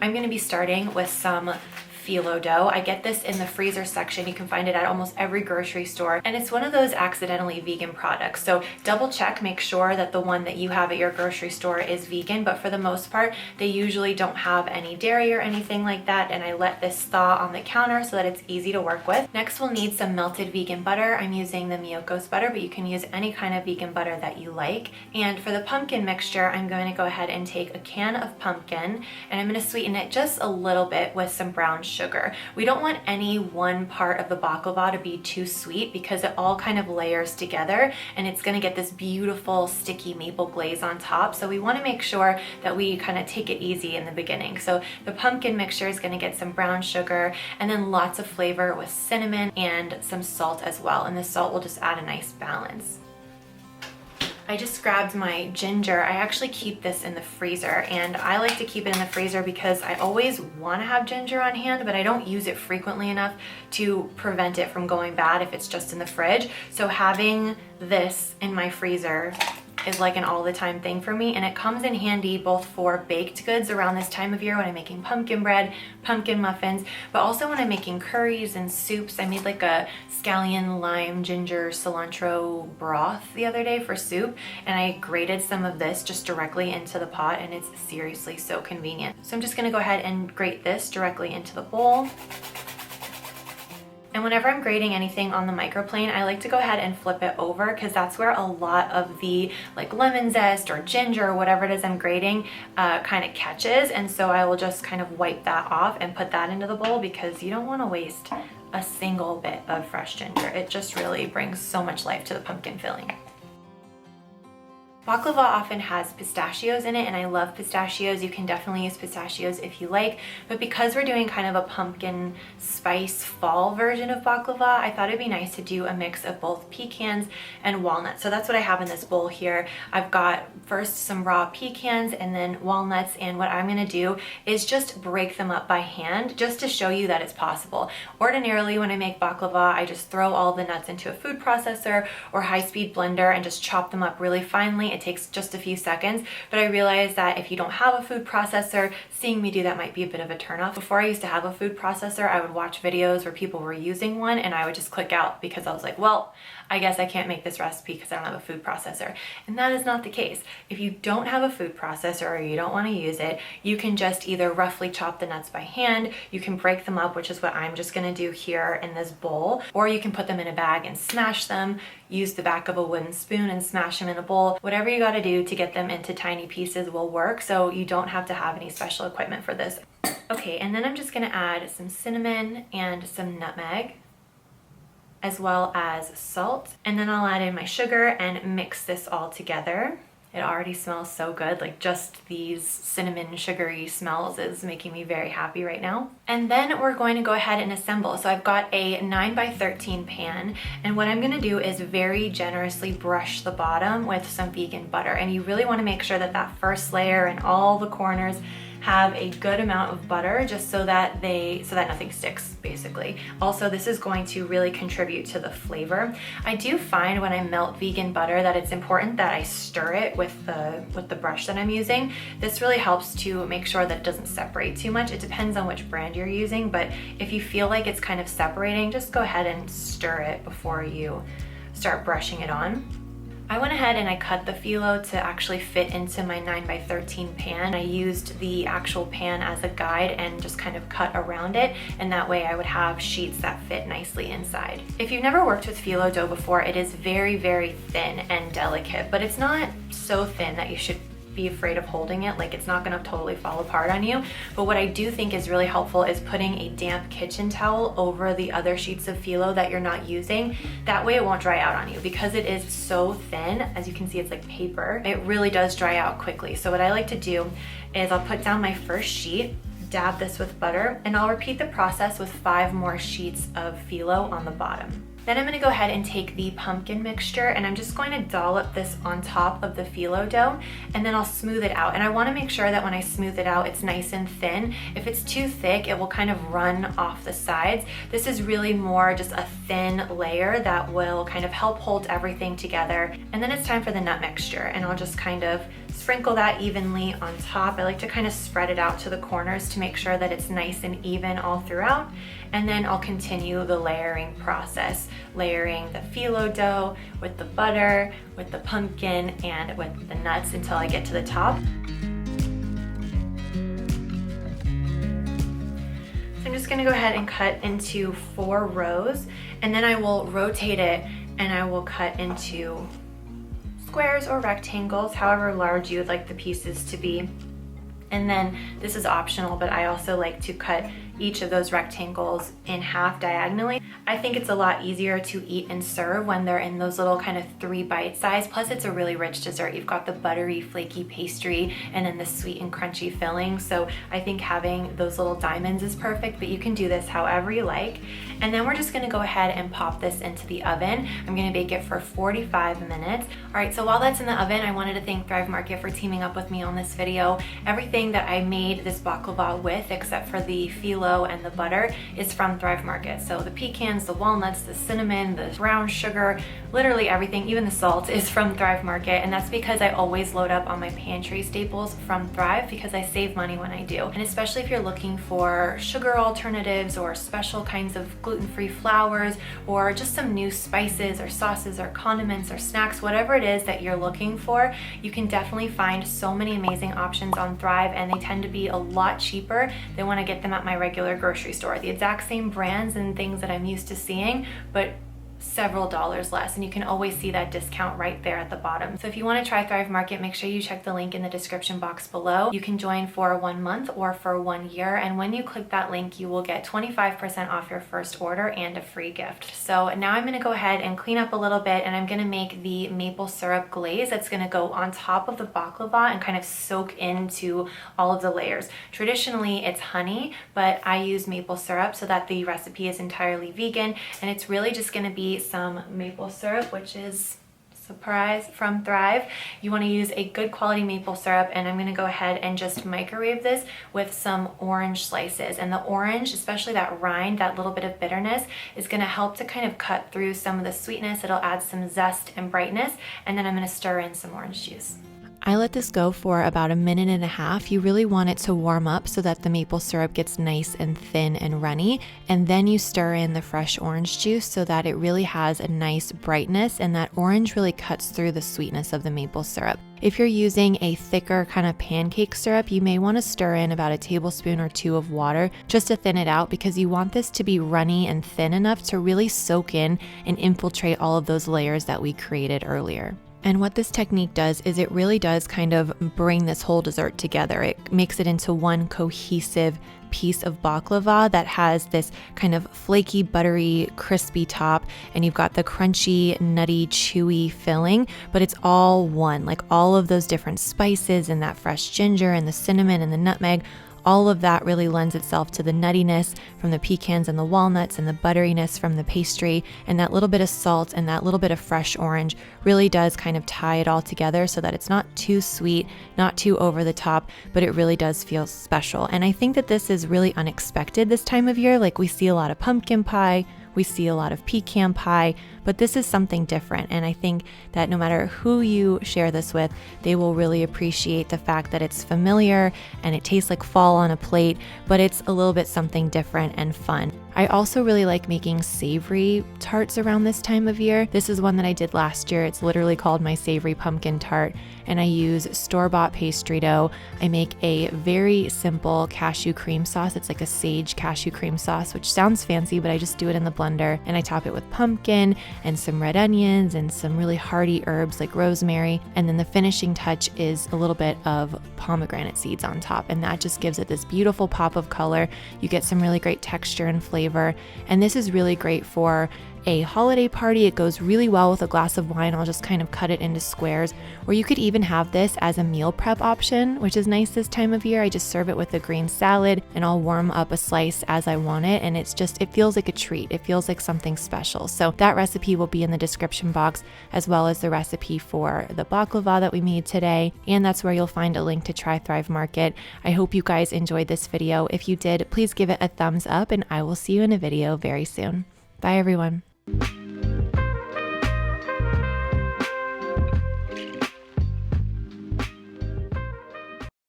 I'm gonna be starting with some phyllo dough. I get this in the freezer section. You can find it at almost every grocery store, and it's one of those accidentally vegan products. So double check, make sure that the one that you have at your grocery store is vegan, but for the most part, they usually don't have any dairy or anything like that, and I let this thaw on the counter so that it's easy to work with. Next, we'll need some melted vegan butter. I'm using the Miyoko's butter, but you can use any kind of vegan butter that you like. And for the pumpkin mixture, I'm going to go ahead and take a can of pumpkin, and I'm going to sweeten it just a little bit with some brown sugar. We don't want any one part of the baklava to be too sweet because it all kind of layers together and it's going to get this beautiful sticky maple glaze on top. So we want to make sure that we kind of take it easy in the beginning. So the pumpkin mixture is going to get some brown sugar and then lots of flavor with cinnamon and some salt as well. And the salt will just add a nice balance. I just grabbed my ginger. I actually keep this in the freezer, and I like to keep it in the freezer because I always want to have ginger on hand, but I don't use it frequently enough to prevent it from going bad if it's just in the fridge. So having this in my freezer is like an all the time thing for me, and it comes in handy both for baked goods around this time of year when I'm making pumpkin bread, pumpkin muffins, but also when I'm making curries and soups. I made like a scallion, lime, ginger, cilantro broth the other day for soup, and I grated some of this just directly into the pot, and it's seriously so convenient. So I'm just gonna go ahead and grate this directly into the bowl. And whenever I'm grating anything on the microplane, I like to go ahead and flip it over because that's where a lot of the like lemon zest or ginger or whatever it is I'm grating kind of catches. And so I will just kind of wipe that off and put that into the bowl because you don't want to waste a single bit of fresh ginger. It just really brings so much life to the pumpkin filling. Baklava often has pistachios in it, and I love pistachios. You can definitely use pistachios if you like, but because we're doing kind of a pumpkin spice fall version of baklava, I thought it'd be nice to do a mix of both pecans and walnuts. So that's what I have in this bowl here. I've got first some raw pecans and then walnuts, and what I'm gonna do is just break them up by hand just to show you that it's possible. Ordinarily, when I make baklava, I just throw all the nuts into a food processor or high-speed blender and just chop them up really finely. It takes just a few seconds, but I realized that if you don't have a food processor, seeing me do that might be a bit of a turnoff. Before I used to have a food processor, I would watch videos where people were using one and I would just click out because I was like, well, I guess I can't make this recipe because I don't have a food processor. And that is not the case. If you don't have a food processor or you don't want to use it, you can just either roughly chop the nuts by hand, you can break them up, which is what I'm just gonna do here in this bowl, or you can put them in a bag and smash them, use the back of a wooden spoon and smash them in a bowl. Whatever you gotta do to get them into tiny pieces will work, so you don't have to have any special equipment for this. Okay, and then I'm just gonna add some cinnamon and some nutmeg, as well as salt. And then I'll add in my sugar and mix this all together. It already smells so good, like just these cinnamon sugary smells is making me very happy right now. And then we're going to go ahead and assemble. So I've got a 9x13 pan, and what I'm gonna do is very generously brush the bottom with some vegan butter. And you really wanna make sure that that first layer and all the corners have a good amount of butter just so that nothing sticks, basically. Also, this is going to really contribute to the flavor. I do find when I melt vegan butter that it's important that I stir it with the brush that I'm using. This really helps to make sure that it doesn't separate too much. It depends on which brand you're using, but if you feel like it's kind of separating, just go ahead and stir it before you start brushing it on. I went ahead and I cut the phyllo to actually fit into my 9x13 pan. I used the actual pan as a guide and just kind of cut around it, and that way I would have sheets that fit nicely inside. If you've never worked with phyllo dough before, it is very, very thin and delicate, but it's not so thin that you should be afraid of holding it. Like, it's not gonna totally fall apart on you. But what I do think is really helpful is putting a damp kitchen towel over the other sheets of phyllo that you're not using. That way it won't dry out on you. Because it is so thin, as you can see, it's like paper, it really does dry out quickly. So what I like to do is I'll put down my first sheet, dab this with butter, and I'll repeat the process with 5 more sheets of phyllo on the bottom. Then I'm gonna go ahead and take the pumpkin mixture, and I'm just going to dollop this on top of the phyllo dough, and then I'll smooth it out. And I wanna make sure that when I smooth it out, it's nice and thin. If it's too thick, it will kind of run off the sides. This is really more just a thin layer that will kind of help hold everything together. And then it's time for the nut mixture, and I'll just kind of sprinkle that evenly on top. I like to kind of spread it out to the corners to make sure that it's nice and even all throughout. And then I'll continue the layering process, layering the phyllo dough with the butter, with the pumpkin, and with the nuts until I get to the top. So I'm just gonna go ahead and cut into 4 rows, and then I will rotate it and I will cut into squares or rectangles, however large you would like the pieces to be. And then this is optional, but I also like to cut each of those rectangles in half diagonally. I think it's a lot easier to eat and serve when they're in those little kind of 3 bite size. Plus it's a really rich dessert. You've got the buttery, flaky pastry and then the sweet and crunchy filling. So I think having those little diamonds is perfect, but you can do this however you like. And then we're just gonna go ahead and pop this into the oven. I'm gonna bake it for 45 minutes. All right, so while that's in the oven, I wanted to thank Thrive Market for teaming up with me on this video. Everything that I made this baklava with, except for the phyllo and the butter, is from Thrive Market. So the pecans, the walnuts, the cinnamon, the brown sugar, literally everything, even the salt, is from Thrive Market. And that's because I always load up on my pantry staples from Thrive because I save money when I do. And especially if you're looking for sugar alternatives or special kinds of gluten-free flours or just some new spices or sauces or condiments or snacks, whatever it is that you're looking for, you can definitely find so many amazing options on Thrive, and they tend to be a lot cheaper than when I get them at my regular grocery store. The exact same brands and things that I'm used to seeing, but several dollars less, and you can always see that discount right there at the bottom. So if you want to try Thrive Market, make sure you check the link in the description box below. You can join for 1 month or for 1 year, and when you click that link you will get 25% off your first order and a free gift. So now I'm going to go ahead and clean up a little bit, and I'm going to make the maple syrup glaze that's going to go on top of the baklava and kind of soak into all of the layers. Traditionally it's honey, but I use maple syrup so that the recipe is entirely vegan, and it's really just going to be some maple syrup, which is, surprise, from Thrive. You want to use a good quality maple syrup, and I'm going to go ahead and just microwave this with some orange slices. And the orange, especially that rind, that little bit of bitterness, is going to help to kind of cut through some of the sweetness. It'll add some zest and brightness, and then I'm going to stir in some orange juice. I let this go for about 1.5 minutes. You really want it to warm up so that the maple syrup gets nice and thin and runny. And then you stir in the fresh orange juice so that it really has a nice brightness, and that orange really cuts through the sweetness of the maple syrup. If you're using a thicker kind of pancake syrup, you may want to stir in about 1 tablespoon or 2 of water just to thin it out, because you want this to be runny and thin enough to really soak in and infiltrate all of those layers that we created earlier. And what this technique does is it really does kind of bring this whole dessert together. It makes it into one cohesive piece of baklava that has this kind of flaky, buttery, crispy top, and you've got the crunchy, nutty, chewy filling, but it's all one. Like all of those different spices and that fresh ginger and the cinnamon and the nutmeg, all of that really lends itself to the nuttiness from the pecans and the walnuts and the butteriness from the pastry, and that little bit of salt and that little bit of fresh orange really does kind of tie it all together so that it's not too sweet, not too over the top, but it really does feel special. And I think that this is really unexpected this time of year. Like we see a lot of pumpkin pie, we see a lot of pecan pie, but this is something different. And I think that no matter who you share this with, they will really appreciate the fact that it's familiar and it tastes like fall on a plate, but it's a little bit something different and fun. I also really like making savory tarts around this time of year. This is one that I did last year. It's literally called my savory pumpkin tart, and I use store-bought pastry dough. I make a very simple cashew cream sauce. It's like a sage cashew cream sauce, which sounds fancy, but I just do it in the blender, and I top it with pumpkin and some red onions and some really hearty herbs like rosemary. And then the finishing touch is a little bit of pomegranate seeds on top, and that just gives it this beautiful pop of color. You get some really great texture and flavor, and this is really great for a holiday party. It goes really well with a glass of wine. I'll just kind of cut it into squares, or you could even have this as a meal prep option, which is nice this time of year. I just serve it with a green salad, and I'll warm up a slice as I want it, and it feels like a treat. It feels like something special. So that recipe will be in the description box, as well as the recipe for the baklava that we made today, and that's where you'll find a link to try Thrive Market. I hope you guys enjoyed this video. If you did, please give it a thumbs up, and I will see you in a video very soon. Bye everyone.